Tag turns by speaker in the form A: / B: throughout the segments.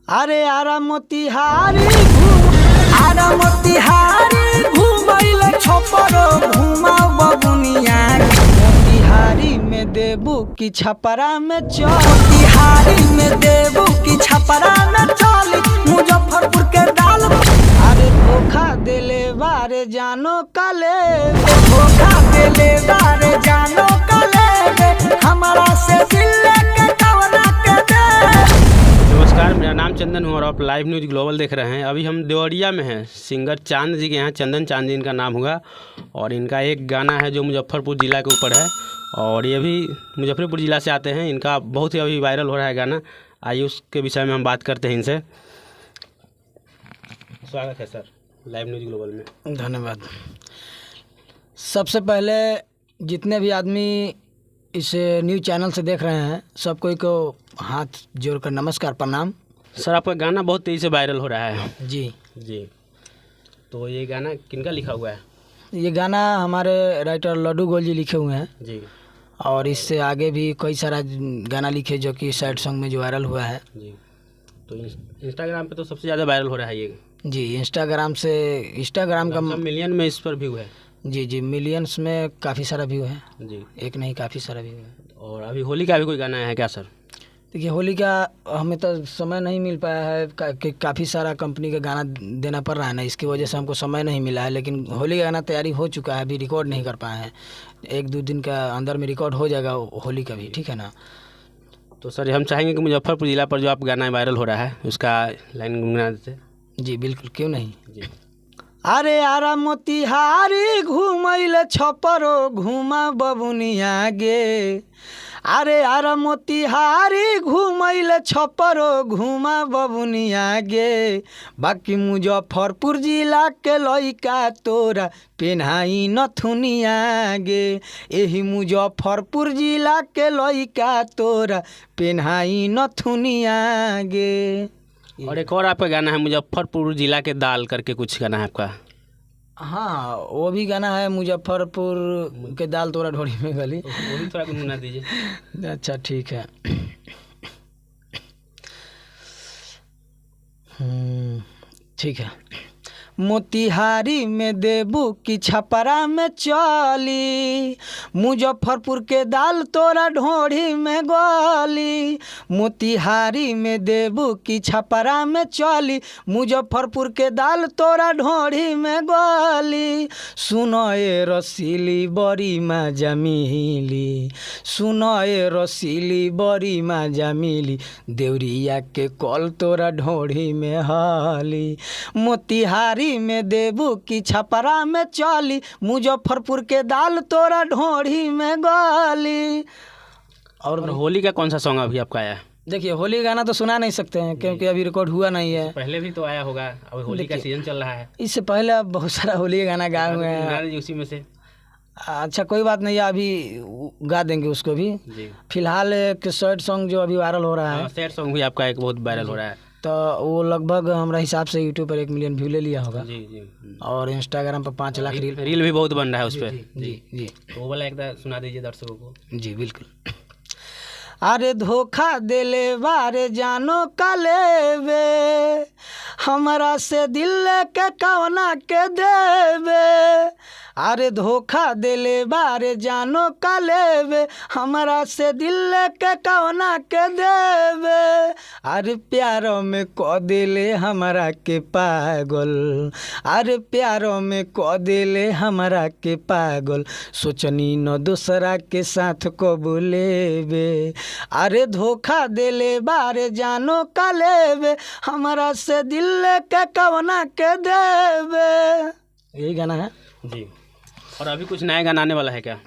A: अरे आरा मोतिहारी घूमैल छपरो घुमाओ बबुनिया मोतिहारी में देबू की छपरा में चल मोतिहारी में देबू की छपरा में चल मुजफ्फरपुर के दाल। अरे धोखा देले बारे जानो कले धोखा देले बारे जानो कले हमारा से दिल के कवना के दे।
B: नमस्कार, मेरा नाम चंदन है और आप लाइव न्यूज़ ग्लोबल देख रहे हैं। अभी हम देवरिया में हैं। सिंगर चांद जी के यहाँ, चंदन चांद जी इनका नाम होगा और इनका एक गाना है जो मुजफ्फरपुर ज़िला के ऊपर है और ये भी मुजफ्फरपुर ज़िला से आते हैं। इनका बहुत ही अभी वायरल हो रहा है गाना। आइए उसके विषय में हम बात करते हैं इनसे। स्वागत है सर लाइव न्यूज़ ग्लोबल में।
A: धन्यवाद। सबसे पहले जितने भी आदमी इस न्यूज़ चैनल से देख रहे हैं सब कोई को हाथ जोड़कर नमस्कार प्रणाम।
B: सर आपका गाना बहुत तेज़ी से वायरल हो रहा है।
A: जी
B: जी, तो ये गाना किनका लिखा हुआ है?
A: ये गाना हमारे राइटर लड्डू गोल जी लिखे हुए हैं
B: जी,
A: और इससे आगे भी कई सारा गाना लिखे जो कि सैड सॉन्ग में जो वायरल हुआ है।
B: जी, तो इंस्टाग्राम पे तो सबसे ज़्यादा वायरल हो रहा है ये।
A: जी, इंस्टाग्राम का
B: मिलियन में इस पर व्यू है।
A: जी, मिलियंस में काफ़ी सारा व्यू है।
B: जी,
A: एक नहीं काफ़ी सारा व्यू है।
B: और अभी होली का भी कोई गाना है क्या सर?
A: देखिए, होली का हमें तो समय नहीं मिल पाया है कि काफ़ी सारा कंपनी का गाना देना पड़ रहा है ना, इसकी वजह से हमको समय नहीं मिला है। लेकिन होली का गाना तैयारी हो चुका है, अभी रिकॉर्ड नहीं कर पाए हैं। 1-2 दिन का अंदर में रिकॉर्ड हो जाएगा होली का भी, ठीक है ना।
B: तो सर हम चाहेंगे कि मुजफ्फरपुर ज़िला पर जो आप गाना वायरल हो रहा है उसका लाइन गुनगुना देते।
A: जी बिल्कुल, क्यों नहीं।
B: जी,
A: अरे आरा मोतिहारी घूमैल छपरो घुमा बबुनिया गे। अरे आरा मोतिहारी घूमैल छपरो घुमा बबुनिया गे। बाकी मुजफ्फरपुर जिला के लइका तोरा पेन्हाई नथुनिया गे। एही मुजफ्फरपुर जिला के लइका तोरा पेन्हाई नथुनिया गे।
B: और एक और आपका गाना है मुजफ्फरपुर ज़िला के दाल करके कुछ गाना है आपका।
A: हाँ, वो भी गाना है मुजफ्फरपुर के दाल तोरा ढोरी में गली।
B: वो भी थोड़ा गुनगुना दीजिए।
A: अच्छा ठीक है। ठीक है। मोतिहारी में देबू की छपरा में चली मुजफ्फरपुर के दाल तोरा ढोरी में गली। मोतिहारी में देबू की छपरा में चली मुजफ्फरपुर के दाल तोरा ढोरी में गली। सुनो ए रसीली बड़ी मजा मिली, सुनो ए रसीली बड़ी मजा मिली, देवरिया के कल तोरा ढोरी में हाली। मोतिहारी में देबू की छपरा में चली मुजफ्फरपुर के दाल तोरा ढोरी में गली।
B: और होली का कौन सा सॉन्ग अभी आपका आया है?
A: देखिए, होली गाना तो सुना नहीं सकते हैं क्योंकि अभी रिकॉर्ड हुआ नहीं है।
B: पहले भी तो आया होगा, अब होली का सीजन चल रहा है।
A: इससे पहले अब बहुत सारा होली का गाना गाए हुए हैं।
B: उसी में से
A: अच्छा कोई बात नहीं है, अभी गा देंगे उसको भी।
B: जी,
A: फिलहाल एक सैड सॉन्ग जो अभी वायरल हो रहा है,
B: सैड सॉन्ग भी आपका एक बहुत वायरल हो रहा है।
A: तो वो लगभग हमारा हिसाब से यूट्यूब पर 1 मिलियन व्यू ले लिया होगा।
B: जी जी,
A: और इंस्टाग्राम पर 5 लाख
B: रील भी बहुत बन रहा है उस पर।
A: जी जी
B: तो वो वाला एक बार सुना दीजिए दर्शकों को।
A: जी बिल्कुल। अरे धोखा देले बारे जानो कलेवे हमरा से दिल के कवना के देवे। अरे धोखा देले बारे जानो कलेवे हमरा से दिल के कवना के देवे। अरे प्यारो में को दिले हमरा के पागल, अरे प्यारो में को दिले हमरा के पागल, सोचनी न दूसरा के साथ को बुलेवे। अरे धोखा देले बारे जानो कलेवे हमरा से दिल के कवना के देवे। यही गाना है
B: जी। और अभी कुछ नया गाना आने वाला है क्या?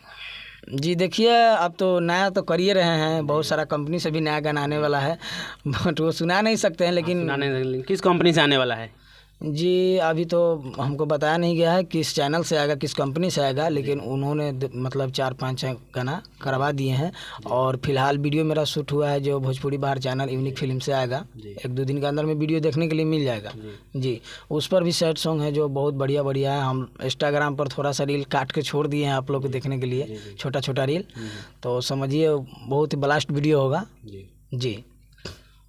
A: जी देखिए, अब तो नया तो कर ही रहे हैं, बहुत सारा कंपनी से भी नया गाना आने वाला है बट वो सुना नहीं सकते हैं। लेकिन
B: किस कंपनी से आने वाला है?
A: जी अभी तो हमको बताया नहीं गया है किस चैनल से आएगा, किस कंपनी से आएगा, लेकिन उन्होंने मतलब 4-5 गाना करवा दिए हैं। और फिलहाल वीडियो मेरा शूट हुआ है जो भोजपुरी बाहर चैनल यूनिक फिल्म से आएगा। 1-2 दिन के अंदर में वीडियो देखने के लिए मिल जाएगा। जी, उस पर भी सैड सॉन्ग है जो बहुत बढ़िया बढ़िया है। हम इंस्टाग्राम पर थोड़ा सा रील काट के छोड़ दिए हैं आप लोग को देखने के लिए, छोटा छोटा रील, तो समझिए बहुत ही ब्लास्ट वीडियो होगा। जी।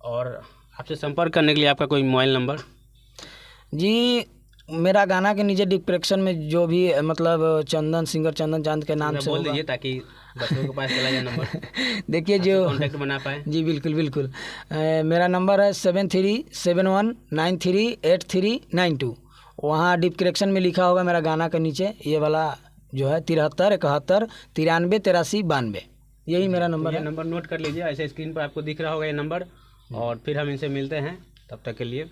B: और आपसे संपर्क करने के लिए आपका कोई मोबाइल नंबर?
A: जी, मेरा गाना के नीचे डिस्क्रिप्शन में जो भी मतलब सिंगर चंदन चांद के नाम से
B: बोल
A: होगा।
B: दीजिए ताकि बच्चों के पास चला जाए नंबर,
A: देखिए जो
B: कॉन्टैक्ट बना पाए।
A: जी बिल्कुल बिल्कुल। मेरा नंबर है 7371938392। वहाँ डिस्क्रिप्शन में लिखा होगा मेरा गाना के नीचे, ये वाला जो है 73 71 93 83 92, यही मेरा नंबर
B: ये
A: है।
B: नंबर नोट कर लीजिए, ऐसे स्क्रीन पर आपको दिख रहा होगा ये नंबर। और फिर हम इनसे मिलते हैं, तब तक के लिए